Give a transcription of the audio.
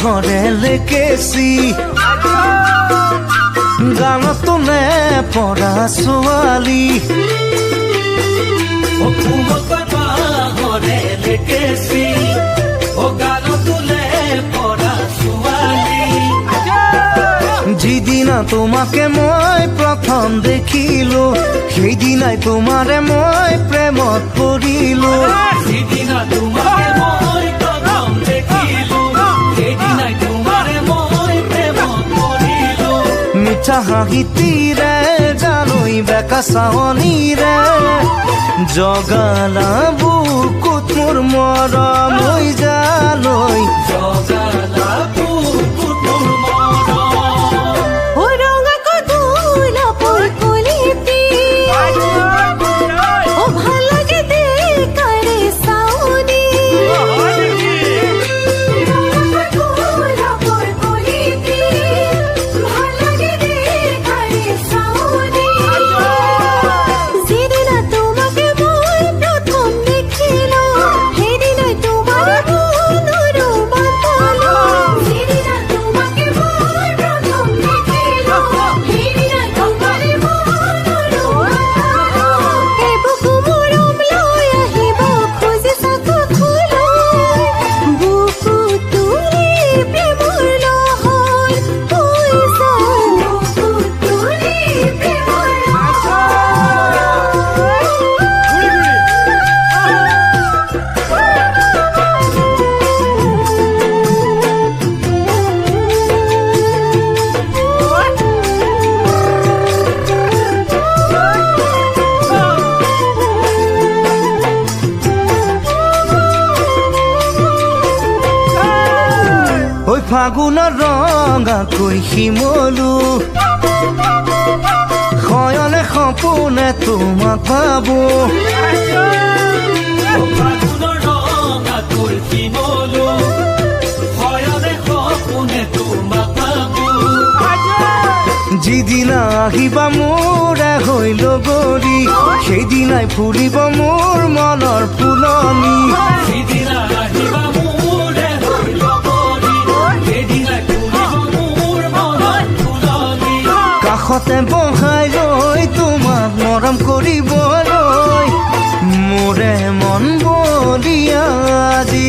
ঘৰে লেকেচি গানতো নে পৰা ছোৱালী ঘৰে লেকেচি গানতো নে পৰা ছোৱালী যিদিনা তোমাকে মই প্ৰথম দেখিলো সেইদিনাই তোমাৰে মই প্ৰেমত পৰিলো যিদিনা তোমাকে মই প্ৰথম দেখিলো সেইদিনাই তোমাৰে মই প্ৰেমত পৰিলো মিঠা হাঁহিতিৰে জানৈ বেকা চাৱনীৰে জগালা বুকুত মোৰ মৰম হৈ জানৈ জগালা বুকুত মোৰ ফাগুনৰ ৰঙাকৈ শিমলু শয়নে সপোনে তোমাক পাবো ফাগুনৰ ৰঙাকৈ শিমলু শয়নে সপোনে তোমাক পাবো যিদিনা আহিবা মোৰে হৈ লগৰী সেইদিনাই ফুলিব মোৰ মনৰ ফুলনি যিদিনা আহিবা কাষতে বহাই লৈ তোমাক মৰম কৰিবলৈ মোৰে মন বলিয়া আজি